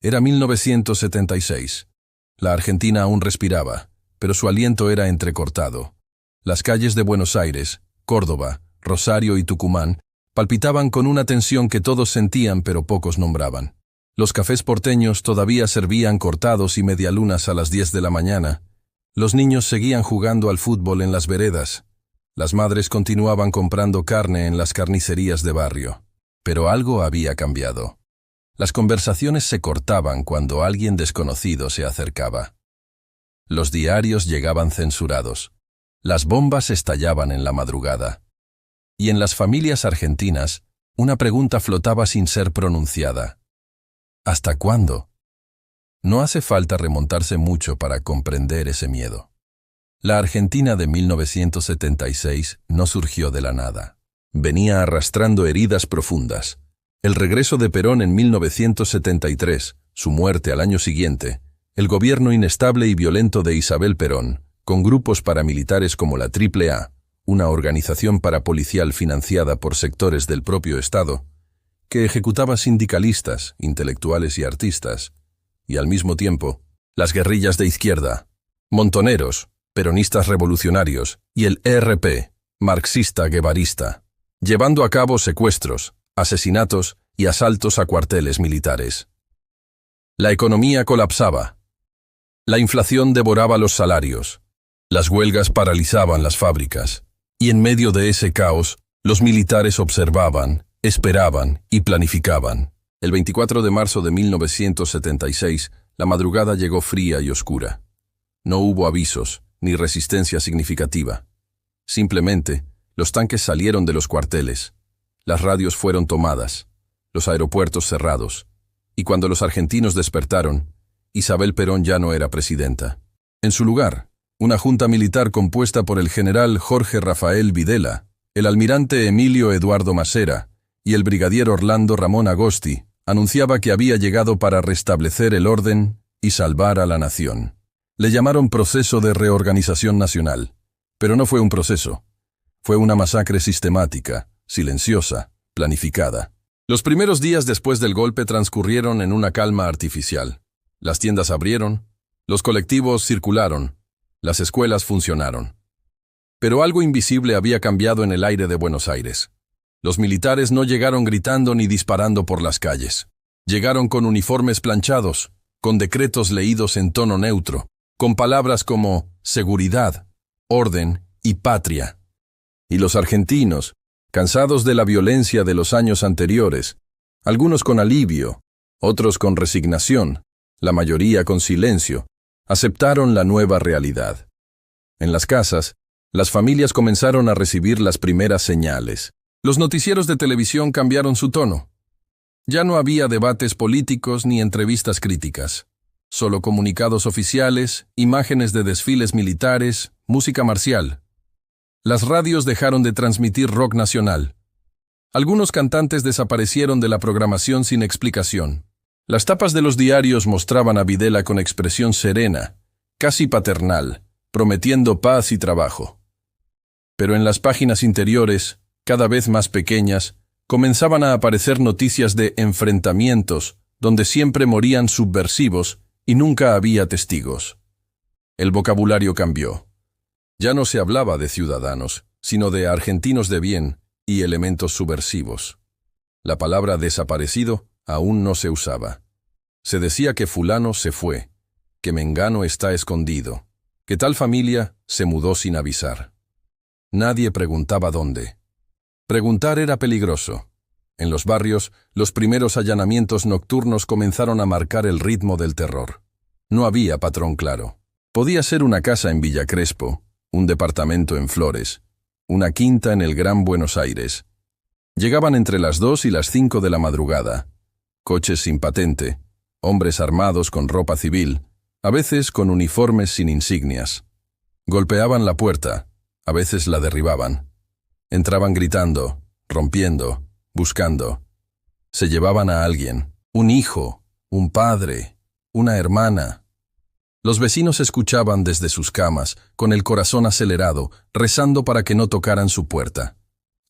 Era 1976. La Argentina aún respiraba, pero su aliento era entrecortado. Las calles de Buenos Aires, Córdoba, Rosario y Tucumán palpitaban con una tensión que todos sentían pero pocos nombraban. Los cafés porteños todavía servían cortados y medialunas a las 10 de la mañana. Los niños seguían jugando al fútbol en las veredas. Las madres continuaban comprando carne en las carnicerías de barrio. Pero algo había cambiado. Las conversaciones se cortaban cuando alguien desconocido se acercaba. Los diarios llegaban censurados. Las bombas estallaban en la madrugada. Y en las familias argentinas, una pregunta flotaba sin ser pronunciada. ¿Hasta cuándo? No hace falta remontarse mucho para comprender ese miedo. La Argentina de 1976 no surgió de la nada. Venía arrastrando heridas profundas. El regreso de Perón en 1973, su muerte al año siguiente, el gobierno inestable y violento de Isabel Perón, con grupos paramilitares como la AAA, una organización parapolicial financiada por sectores del propio Estado, que ejecutaba sindicalistas, intelectuales y artistas, y al mismo tiempo, las guerrillas de izquierda, montoneros, peronistas revolucionarios y el ERP, marxista-guevarista, llevando a cabo secuestros, asesinatos y asaltos a cuarteles militares. La economía colapsaba. La inflación devoraba los salarios. Las huelgas paralizaban las fábricas. Y en medio de ese caos, los militares observaban, esperaban y planificaban. El 24 de marzo de 1976, la madrugada llegó fría y oscura. No hubo avisos, ni resistencia significativa. Simplemente, los tanques salieron de los cuarteles. Las radios fueron tomadas, los aeropuertos cerrados. Y cuando los argentinos despertaron, Isabel Perón ya no era presidenta. En su lugar, una junta militar compuesta por el general Jorge Rafael Videla, el almirante Emilio Eduardo Masera y el brigadier Orlando Ramón Agosti, anunciaba que había llegado para restablecer el orden y salvar a la nación. Le llamaron Proceso de Reorganización Nacional, pero no fue un proceso. Fue una masacre sistemática, silenciosa, planificada. Los primeros días después del golpe transcurrieron en una calma artificial. Las tiendas abrieron, los colectivos circularon, las escuelas funcionaron. Pero algo invisible había cambiado en el aire de Buenos Aires. Los militares no llegaron gritando ni disparando por las calles. Llegaron con uniformes planchados, con decretos leídos en tono neutro, con palabras como seguridad, orden y patria. Y los argentinos, cansados de la violencia de los años anteriores, algunos con alivio, otros con resignación, la mayoría con silencio, aceptaron la nueva realidad. En las casas, las familias comenzaron a recibir las primeras señales. Los noticieros de televisión cambiaron su tono. Ya no había debates políticos ni entrevistas críticas. Solo comunicados oficiales, imágenes de desfiles militares, música marcial. Las radios dejaron de transmitir rock nacional. Algunos cantantes desaparecieron de la programación sin explicación. Las tapas de los diarios mostraban a Videla con expresión serena, casi paternal, prometiendo paz y trabajo. Pero en las páginas interiores, cada vez más pequeñas, comenzaban a aparecer noticias de enfrentamientos, donde siempre morían subversivos y nunca había testigos. El vocabulario cambió. Ya no se hablaba de ciudadanos, sino de argentinos de bien y elementos subversivos. La palabra desaparecido aún no se usaba. Se decía que fulano se fue, que mengano está escondido, que tal familia se mudó sin avisar. Nadie preguntaba dónde. Preguntar era peligroso. En los barrios, los primeros allanamientos nocturnos comenzaron a marcar el ritmo del terror. No había patrón claro. Podía ser una casa en Villa Crespo, un departamento en Flores, una quinta en el Gran Buenos Aires. Llegaban entre las 2 y las 5 de la madrugada. Coches sin patente, hombres armados con ropa civil, a veces con uniformes sin insignias. Golpeaban la puerta, a veces la derribaban. Entraban gritando, rompiendo, buscando. Se llevaban a alguien, un hijo, un padre, una hermana. Los vecinos escuchaban desde sus camas, con el corazón acelerado, rezando para que no tocaran su puerta.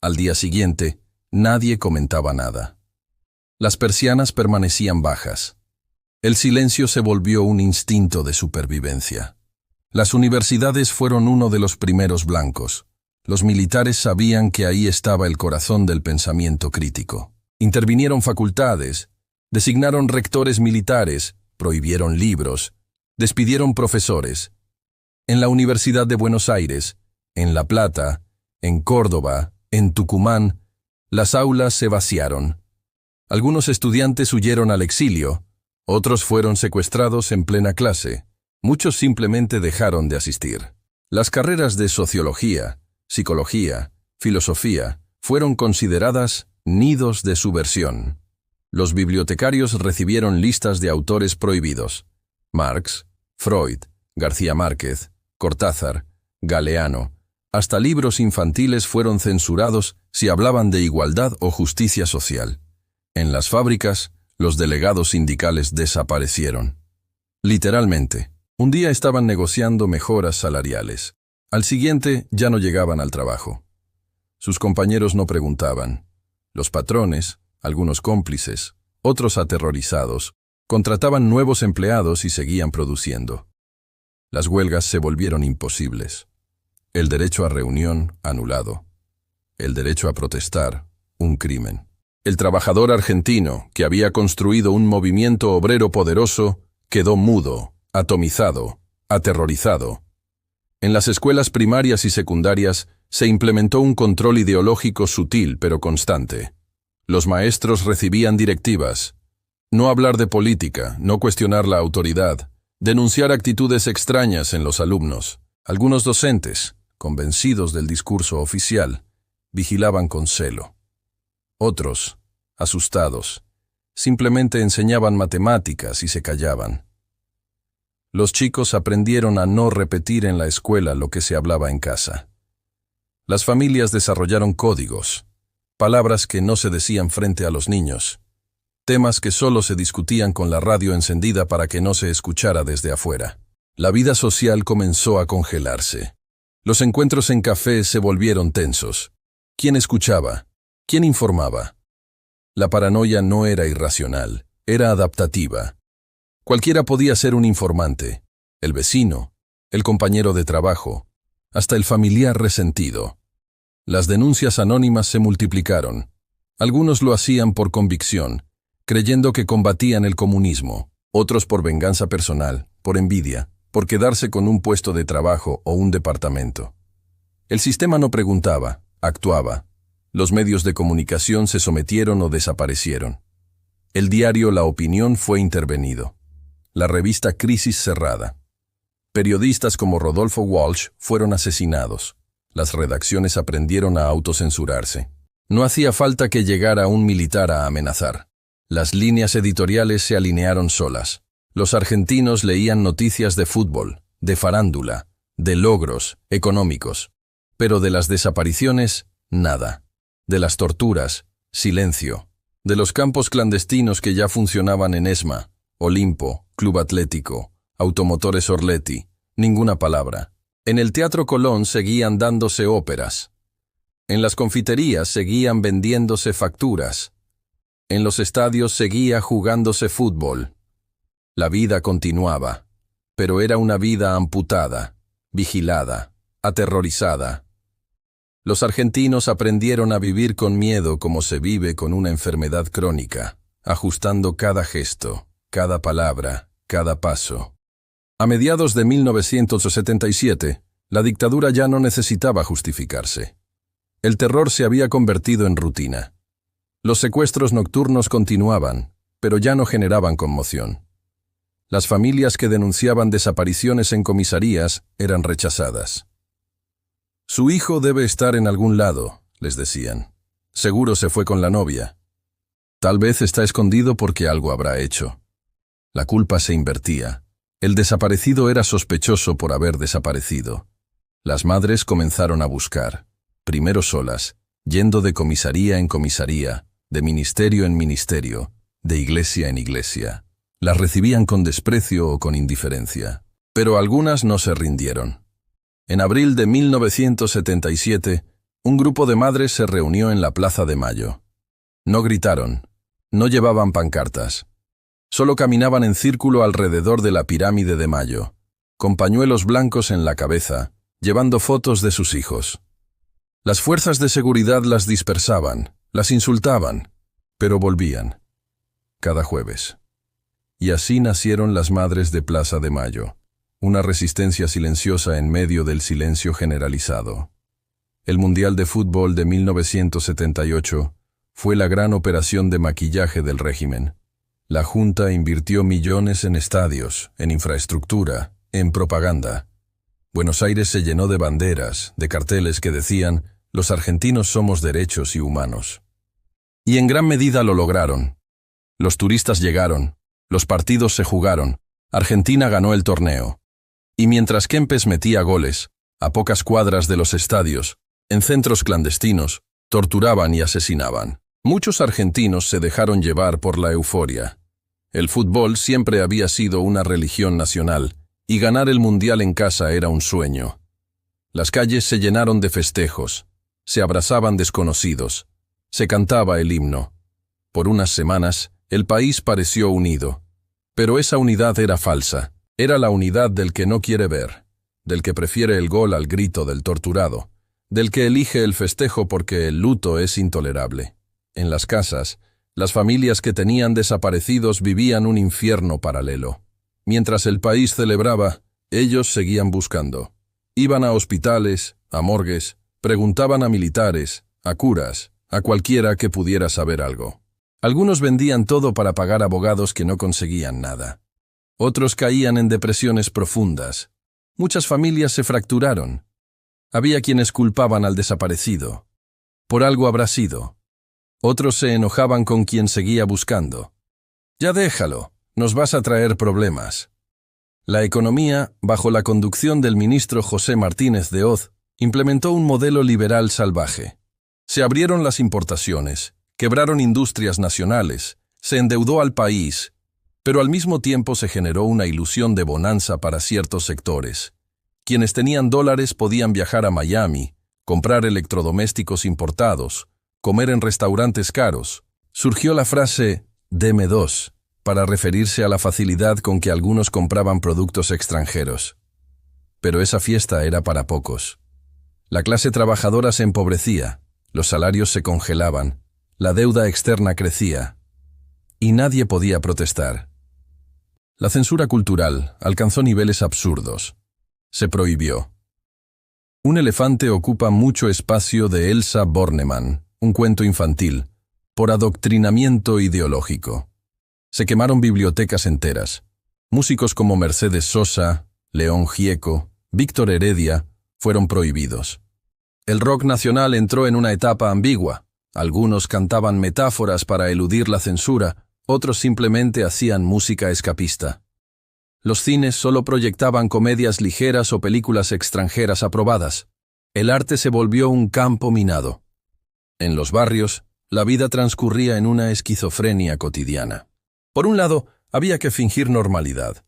Al día siguiente, nadie comentaba nada. Las persianas permanecían bajas. El silencio se volvió un instinto de supervivencia. Las universidades fueron uno de los primeros blancos. Los militares sabían que ahí estaba el corazón del pensamiento crítico. Intervinieron facultades, designaron rectores militares, prohibieron libros, despidieron profesores. En la Universidad de Buenos Aires, en La Plata, en Córdoba, en Tucumán, las aulas se vaciaron. Algunos estudiantes huyeron al exilio, otros fueron secuestrados en plena clase, muchos simplemente dejaron de asistir. Las carreras de sociología, psicología, filosofía, fueron consideradas nidos de subversión. Los bibliotecarios recibieron listas de autores prohibidos: Marx, Freud, García Márquez, Cortázar, Galeano. Hasta libros infantiles fueron censurados si hablaban de igualdad o justicia social. En las fábricas, los delegados sindicales desaparecieron. Literalmente, un día estaban negociando mejoras salariales. Al siguiente ya no llegaban al trabajo. Sus compañeros no preguntaban. Los patrones, algunos cómplices, otros aterrorizados, contrataban nuevos empleados y seguían produciendo. Las huelgas se volvieron imposibles. El derecho a reunión, anulado. El derecho a protestar, un crimen. El trabajador argentino, que había construido un movimiento obrero poderoso, quedó mudo, atomizado, aterrorizado. En las escuelas primarias y secundarias se implementó un control ideológico sutil pero constante. Los maestros recibían directivas: no hablar de política, no cuestionar la autoridad, denunciar actitudes extrañas en los alumnos. Algunos docentes, convencidos del discurso oficial, vigilaban con celo. Otros, asustados, simplemente enseñaban matemáticas y se callaban. Los chicos aprendieron a no repetir en la escuela lo que se hablaba en casa. Las familias desarrollaron códigos, palabras que no se decían frente a los niños, temas que solo se discutían con la radio encendida para que no se escuchara desde afuera. La vida social comenzó a congelarse. Los encuentros en cafés se volvieron tensos. ¿Quién escuchaba? ¿Quién informaba? La paranoia no era irracional, era adaptativa. Cualquiera podía ser un informante: el vecino, el compañero de trabajo, hasta el familiar resentido. Las denuncias anónimas se multiplicaron. Algunos lo hacían por convicción, creyendo que combatían el comunismo, otros por venganza personal, por envidia, por quedarse con un puesto de trabajo o un departamento. El sistema no preguntaba, actuaba. Los medios de comunicación se sometieron o desaparecieron. El diario La Opinión fue intervenido. La revista Crisis cerrada. Periodistas como Rodolfo Walsh fueron asesinados. Las redacciones aprendieron a autocensurarse. No hacía falta que llegara un militar a amenazar. Las líneas editoriales se alinearon solas. Los argentinos leían noticias de fútbol, de farándula, de logros económicos. Pero de las desapariciones, nada. De las torturas, silencio. De los campos clandestinos que ya funcionaban en ESMA, Olimpo, Club Atlético, Automotores Orletti, ninguna palabra. En el Teatro Colón seguían dándose óperas. En las confiterías seguían vendiéndose facturas. En los estadios seguía jugándose fútbol. La vida continuaba, pero era una vida amputada, vigilada, aterrorizada. Los argentinos aprendieron a vivir con miedo como se vive con una enfermedad crónica, ajustando cada gesto, cada palabra, cada paso. A mediados de 1977, la dictadura ya no necesitaba justificarse. El terror se había convertido en rutina. Los secuestros nocturnos continuaban, pero ya no generaban conmoción. Las familias que denunciaban desapariciones en comisarías eran rechazadas. «Su hijo debe estar en algún lado», les decían. «Seguro se fue con la novia. Tal vez está escondido porque algo habrá hecho». La culpa se invertía. El desaparecido era sospechoso por haber desaparecido. Las madres comenzaron a buscar, primero solas, yendo de comisaría en comisaría, de ministerio en ministerio, de iglesia en iglesia. Las recibían con desprecio o con indiferencia. Pero algunas no se rindieron. En abril de 1977, un grupo de madres se reunió en la Plaza de Mayo. No gritaron, no llevaban pancartas. Solo caminaban en círculo alrededor de la pirámide de Mayo, con pañuelos blancos en la cabeza, llevando fotos de sus hijos. Las fuerzas de seguridad las dispersaban, las insultaban, pero volvían. Cada jueves. Y así nacieron las Madres de Plaza de Mayo, una resistencia silenciosa en medio del silencio generalizado. El Mundial de Fútbol de 1978 fue la gran operación de maquillaje del régimen. La Junta invirtió millones en estadios, en infraestructura, en propaganda. Buenos Aires se llenó de banderas, de carteles que decían: «Los argentinos somos derechos y humanos». Y en gran medida lo lograron. Los turistas llegaron, los partidos se jugaron, Argentina ganó el torneo. Y mientras Kempes metía goles, a pocas cuadras de los estadios, en centros clandestinos, torturaban y asesinaban. Muchos argentinos se dejaron llevar por la euforia. El fútbol siempre había sido una religión nacional, y ganar el mundial en casa era un sueño. Las calles se llenaron de festejos, se abrazaban desconocidos, se cantaba el himno. Por unas semanas, el país pareció unido. Pero esa unidad era falsa. Era la unidad del que no quiere ver, del que prefiere el gol al grito del torturado, del que elige el festejo porque el luto es intolerable. En las casas, las familias que tenían desaparecidos vivían un infierno paralelo. Mientras el país celebraba, ellos seguían buscando. Iban a hospitales, a morgues, preguntaban a militares, a curas, a cualquiera que pudiera saber algo. Algunos vendían todo para pagar abogados que no conseguían nada. Otros caían en depresiones profundas. Muchas familias se fracturaron. Había quienes culpaban al desaparecido. Por algo habrá sido. Otros se enojaban con quien seguía buscando. «Ya déjalo, nos vas a traer problemas». La economía, bajo la conducción del ministro José Martínez de Hoz, implementó un modelo liberal salvaje. Se abrieron las importaciones, quebraron industrias nacionales, se endeudó al país, pero al mismo tiempo se generó una ilusión de bonanza para ciertos sectores. Quienes tenían dólares podían viajar a Miami, comprar electrodomésticos importados, comer en restaurantes caros. Surgió la frase «deme dos», para referirse a la facilidad con que algunos compraban productos extranjeros. Pero esa fiesta era para pocos. La clase trabajadora se empobrecía, los salarios se congelaban, la deuda externa crecía, y nadie podía protestar. La censura cultural alcanzó niveles absurdos. Se prohibió. Un elefante ocupa mucho espacio de Elsa Bornemann, un cuento infantil, por adoctrinamiento ideológico. Se quemaron bibliotecas enteras. Músicos como Mercedes Sosa, León Gieco, Víctor Heredia fueron prohibidos. El rock nacional entró en una etapa ambigua. Algunos cantaban metáforas para eludir la censura, otros simplemente hacían música escapista. Los cines solo proyectaban comedias ligeras o películas extranjeras aprobadas. El arte se volvió un campo minado. En los barrios, la vida transcurría en una esquizofrenia cotidiana. Por un lado, había que fingir normalidad.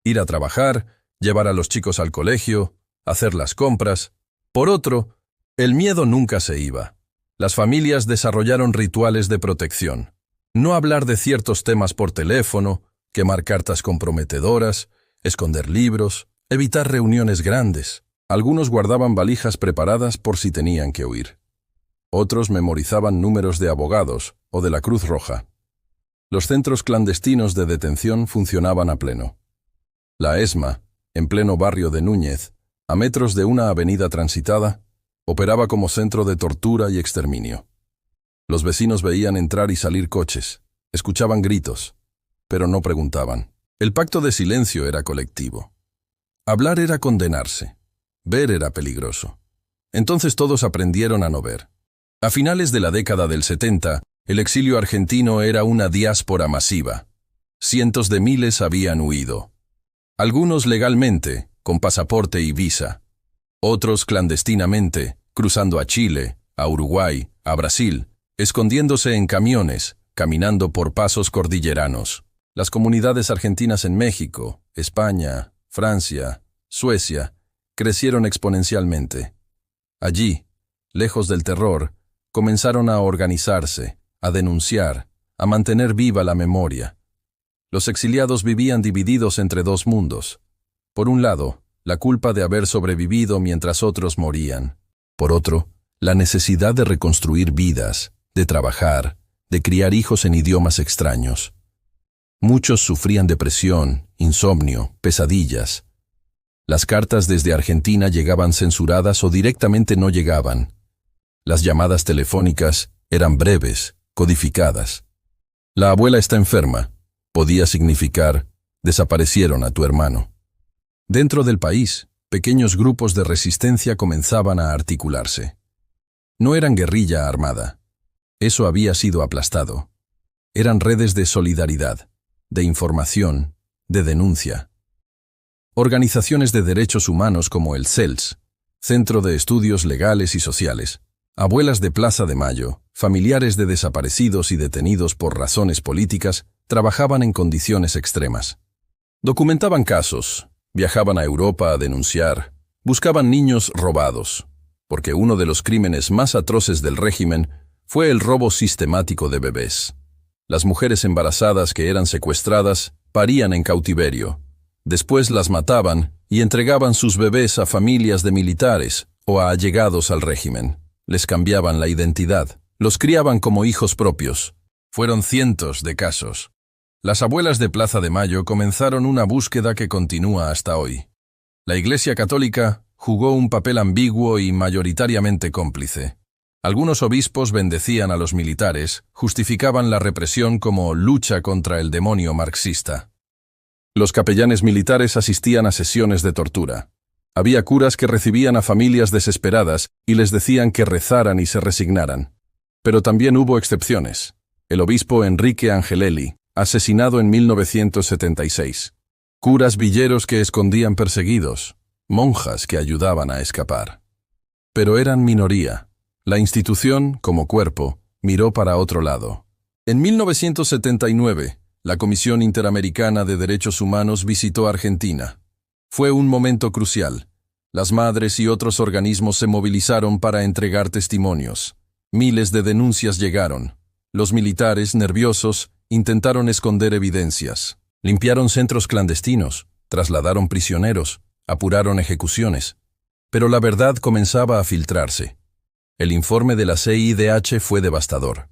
Ir a trabajar, llevar a los chicos al colegio, hacer las compras. Por otro, el miedo nunca se iba. Las familias desarrollaron rituales de protección. No hablar de ciertos temas por teléfono, quemar cartas comprometedoras, esconder libros, evitar reuniones grandes. Algunos guardaban valijas preparadas por si tenían que huir. Otros memorizaban números de abogados o de la Cruz Roja. Los centros clandestinos de detención funcionaban a pleno. La ESMA, en pleno barrio de Núñez, a metros de una avenida transitada, operaba como centro de tortura y exterminio. Los vecinos veían entrar y salir coches, escuchaban gritos, pero no preguntaban. El pacto de silencio era colectivo. Hablar era condenarse, ver era peligroso. Entonces todos aprendieron a no ver. A finales de la década del 70, el exilio argentino era una diáspora masiva. Cientos de miles habían huido. Algunos legalmente, con pasaporte y visa. Otros clandestinamente, cruzando a Chile, a Uruguay, a Brasil, escondiéndose en camiones, caminando por pasos cordilleranos. Las comunidades argentinas en México, España, Francia, Suecia, crecieron exponencialmente. Allí, lejos del terror, comenzaron a organizarse, a denunciar, a mantener viva la memoria. Los exiliados vivían divididos entre dos mundos. Por un lado, la culpa de haber sobrevivido mientras otros morían. Por otro, la necesidad de reconstruir vidas, de trabajar, de criar hijos en idiomas extraños. Muchos sufrían depresión, insomnio, pesadillas. Las cartas desde Argentina llegaban censuradas o directamente no llegaban. Las llamadas telefónicas eran breves, codificadas. La abuela está enferma. Podía significar, desaparecieron a tu hermano. Dentro del país, pequeños grupos de resistencia comenzaban a articularse. No eran guerrilla armada. Eso había sido aplastado. Eran redes de solidaridad, de información, de denuncia. Organizaciones de derechos humanos como el CELS, Centro de Estudios Legales y Sociales, abuelas de Plaza de Mayo, familiares de desaparecidos y detenidos por razones políticas, trabajaban en condiciones extremas. Documentaban casos, viajaban a Europa a denunciar, buscaban niños robados, porque uno de los crímenes más atroces del régimen fue el robo sistemático de bebés. Las mujeres embarazadas que eran secuestradas parían en cautiverio. Después las mataban y entregaban sus bebés a familias de militares o a allegados al régimen. Les cambiaban la identidad, los criaban como hijos propios. Fueron cientos de casos. Las abuelas de Plaza de Mayo comenzaron una búsqueda que continúa hasta hoy. La Iglesia Católica jugó un papel ambiguo y mayoritariamente cómplice. Algunos obispos bendecían a los militares, justificaban la represión como lucha contra el demonio marxista. Los capellanes militares asistían a sesiones de tortura. Había curas que recibían a familias desesperadas y les decían que rezaran y se resignaran. Pero también hubo excepciones. El obispo Enrique Angelelli, asesinado en 1976. Curas villeros que escondían perseguidos. Monjas que ayudaban a escapar. Pero eran minoría. La institución, como cuerpo, miró para otro lado. En 1979, la Comisión Interamericana de Derechos Humanos visitó Argentina. Fue un momento crucial. Las madres y otros organismos se movilizaron para entregar testimonios. Miles de denuncias llegaron. Los militares, nerviosos, intentaron esconder evidencias. Limpiaron centros clandestinos, trasladaron prisioneros, apuraron ejecuciones. Pero la verdad comenzaba a filtrarse. El informe de la CIDH fue devastador.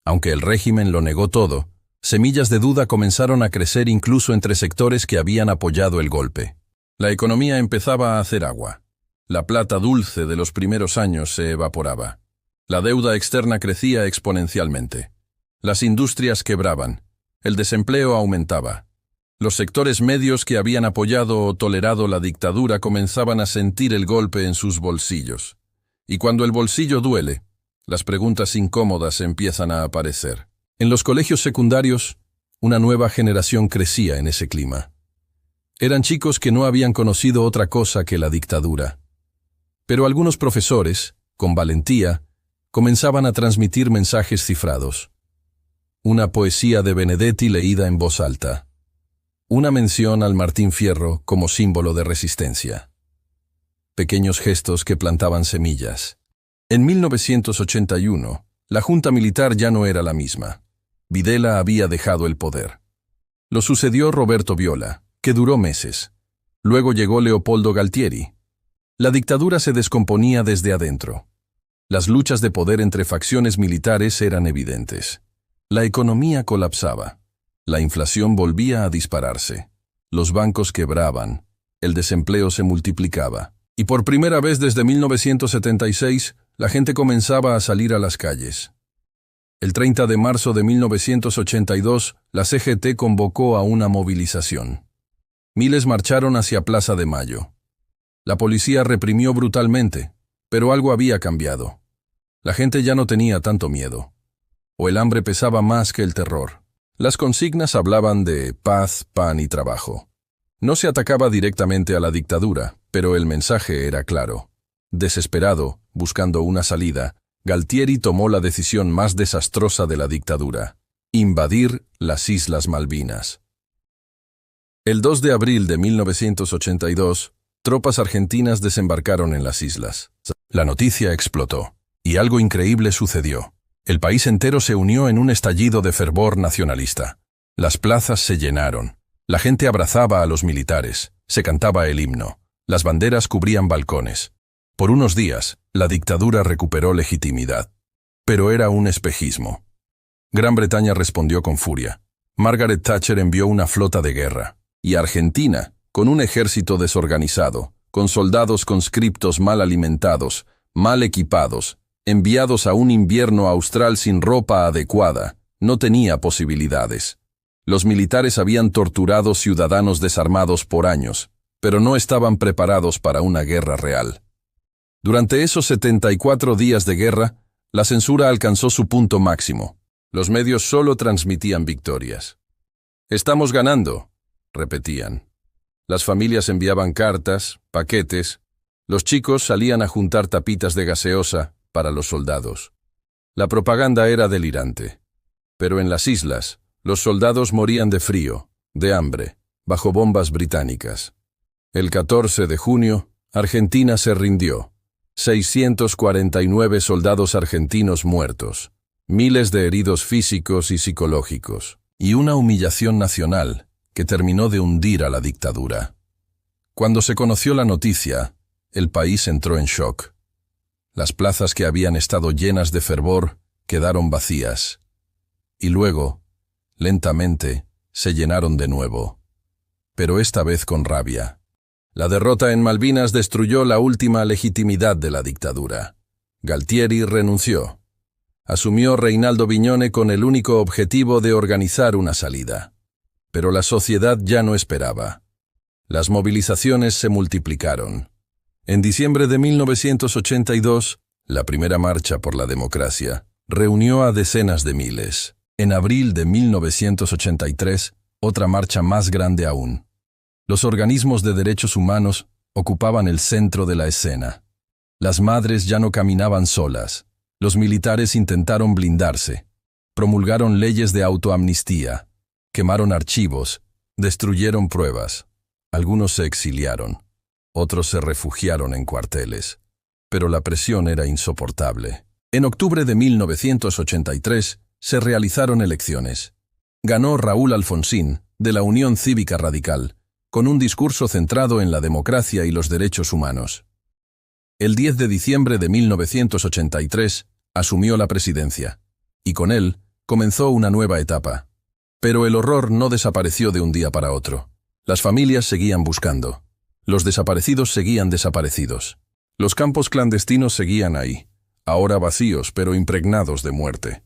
Aunque el régimen lo negó todo, semillas de duda comenzaron a crecer incluso entre sectores que habían apoyado el golpe. La economía empezaba a hacer agua. La plata dulce de los primeros años se evaporaba. La deuda externa crecía exponencialmente. Las industrias quebraban. El desempleo aumentaba. Los sectores medios que habían apoyado o tolerado la dictadura comenzaban a sentir el golpe en sus bolsillos. Y cuando el bolsillo duele, las preguntas incómodas empiezan a aparecer. En los colegios secundarios, una nueva generación crecía en ese clima. Eran chicos que no habían conocido otra cosa que la dictadura. Pero algunos profesores, con valentía, comenzaban a transmitir mensajes cifrados. Una poesía de Benedetti leída en voz alta. Una mención al Martín Fierro como símbolo de resistencia. Pequeños gestos que plantaban semillas. En 1981, la Junta Militar ya no era la misma. Videla había dejado el poder. Lo sucedió Roberto Viola, que duró meses. Luego llegó Leopoldo Galtieri. La dictadura se descomponía desde adentro. Las luchas de poder entre facciones militares eran evidentes. La economía colapsaba. La inflación volvía a dispararse. Los bancos quebraban. El desempleo se multiplicaba. Y por primera vez desde 1976, la gente comenzaba a salir a las calles. El 30 de marzo de 1982, la CGT convocó a una movilización. Miles marcharon hacia Plaza de Mayo. La policía reprimió brutalmente, pero algo había cambiado. La gente ya no tenía tanto miedo. O el hambre pesaba más que el terror. Las consignas hablaban de paz, pan y trabajo. No se atacaba directamente a la dictadura, pero el mensaje era claro. Desesperado, buscando una salida, Galtieri tomó la decisión más desastrosa de la dictadura: invadir las Islas Malvinas. El 2 de abril de 1982, tropas argentinas desembarcaron en las islas. La noticia explotó, y algo increíble sucedió. El país entero se unió en un estallido de fervor nacionalista. Las plazas se llenaron. La gente abrazaba a los militares, se cantaba el himno, las banderas cubrían balcones. Por unos días, la dictadura recuperó legitimidad. Pero era un espejismo. Gran Bretaña respondió con furia. Margaret Thatcher envió una flota de guerra. Y Argentina, con un ejército desorganizado, con soldados conscriptos mal alimentados, mal equipados, enviados a un invierno austral sin ropa adecuada, no tenía posibilidades. Los militares habían torturado ciudadanos desarmados por años, pero no estaban preparados para una guerra real. Durante esos 74 días de guerra, la censura alcanzó su punto máximo. Los medios solo transmitían victorias. «Estamos ganando», repetían. Las familias enviaban cartas, paquetes. Los chicos salían a juntar tapitas de gaseosa para los soldados. La propaganda era delirante. Pero en las islas, los soldados morían de frío, de hambre, bajo bombas británicas. El 14 de junio, Argentina se rindió. 649 soldados argentinos muertos, miles de heridos físicos y psicológicos, y una humillación nacional que terminó de hundir a la dictadura. Cuando se conoció la noticia, el país entró en shock. Las plazas que habían estado llenas de fervor quedaron vacías. Y luego, lentamente, se llenaron de nuevo. Pero esta vez con rabia. La derrota en Malvinas destruyó la última legitimidad de la dictadura. Galtieri renunció. Asumió Reinaldo Viñone con el único objetivo de organizar una salida. Pero la sociedad ya no esperaba. Las movilizaciones se multiplicaron. En diciembre de 1982, la primera marcha por la democracia reunió a decenas de miles. En abril de 1983, otra marcha más grande aún. Los organismos de derechos humanos ocupaban el centro de la escena. Las madres ya no caminaban solas. Los militares intentaron blindarse. Promulgaron leyes de autoamnistía. Quemaron archivos. Destruyeron pruebas. Algunos se exiliaron. Otros se refugiaron en cuarteles. Pero la presión era insoportable. En octubre de 1983 se realizaron elecciones. Ganó Raúl Alfonsín, de la Unión Cívica Radical, con un discurso centrado en la democracia y los derechos humanos. El 10 de diciembre de 1983 asumió la presidencia, y con él comenzó una nueva etapa. Pero el horror no desapareció de un día para otro. Las familias seguían buscando. Los desaparecidos seguían desaparecidos. Los campos clandestinos seguían ahí, ahora vacíos pero impregnados de muerte.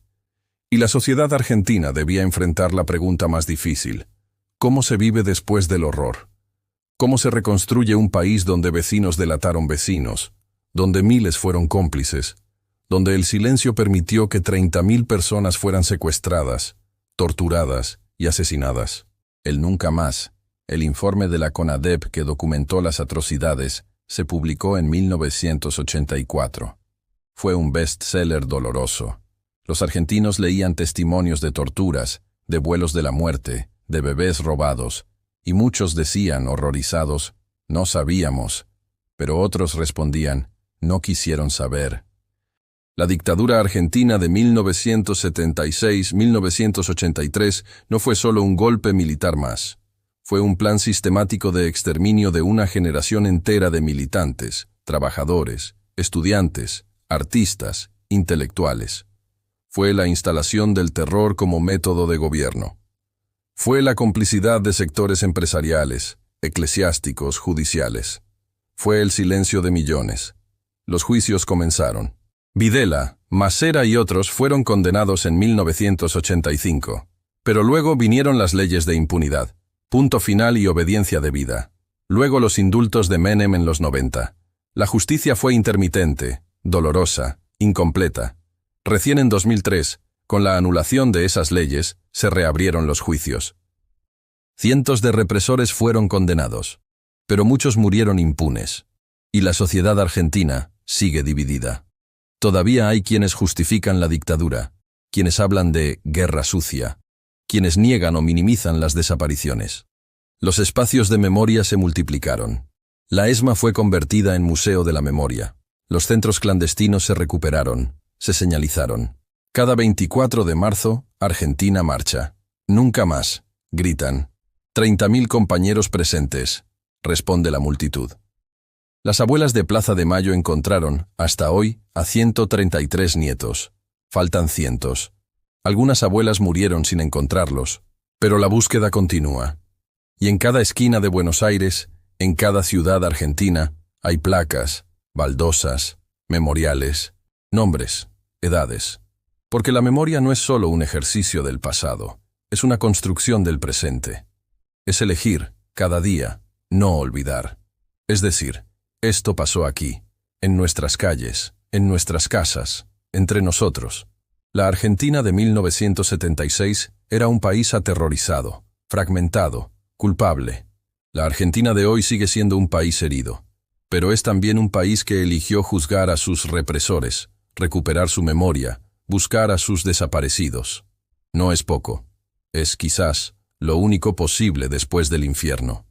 Y la sociedad argentina debía enfrentar la pregunta más difícil. ¿Cómo se vive después del horror? ¿Cómo se reconstruye un país donde vecinos delataron vecinos, donde miles fueron cómplices, donde el silencio permitió que 30.000 personas fueran secuestradas, torturadas y asesinadas? El Nunca Más, el informe de la CONADEP que documentó las atrocidades, se publicó en 1984. Fue un bestseller doloroso. Los argentinos leían testimonios de torturas, de vuelos de la muerte, de bebés robados, y muchos decían, horrorizados, «No sabíamos», pero otros respondían, «No quisieron saber». La dictadura argentina de 1976-1983 no fue solo un golpe militar más. Fue un plan sistemático de exterminio de una generación entera de militantes, trabajadores, estudiantes, artistas, intelectuales. Fue la instalación del terror como método de gobierno. Fue la complicidad de sectores empresariales, eclesiásticos, judiciales. Fue el silencio de millones. Los juicios comenzaron. Videla, Masera y otros fueron condenados en 1985. Pero luego vinieron las leyes de impunidad, punto final y obediencia debida. Luego los indultos de Menem en los 90. La justicia fue intermitente, dolorosa, incompleta. Recién en 2003, con la anulación de esas leyes, se reabrieron los juicios. Cientos de represores fueron condenados, pero muchos murieron impunes. Y la sociedad argentina sigue dividida. Todavía hay quienes justifican la dictadura, quienes hablan de guerra sucia, quienes niegan o minimizan las desapariciones. Los espacios de memoria se multiplicaron. La ESMA fue convertida en Museo de la Memoria. Los centros clandestinos se recuperaron, se señalizaron. Cada 24 de marzo, Argentina marcha. Nunca más, gritan. 30.000 compañeros presentes, responde la multitud. Las abuelas de Plaza de Mayo encontraron, hasta hoy, a 133 nietos. Faltan cientos. Algunas abuelas murieron sin encontrarlos, pero la búsqueda continúa. Y en cada esquina de Buenos Aires, en cada ciudad argentina, hay placas, baldosas, memoriales, nombres, edades. Porque la memoria no es solo un ejercicio del pasado, es una construcción del presente. Es elegir, cada día, no olvidar. Es decir, esto pasó aquí, en nuestras calles, en nuestras casas, entre nosotros. La Argentina de 1976 era un país aterrorizado, fragmentado, culpable. La Argentina de hoy sigue siendo un país herido, pero es también un país que eligió juzgar a sus represores, recuperar su memoria, buscar a sus desaparecidos. No es poco. Es quizás lo único posible después del infierno.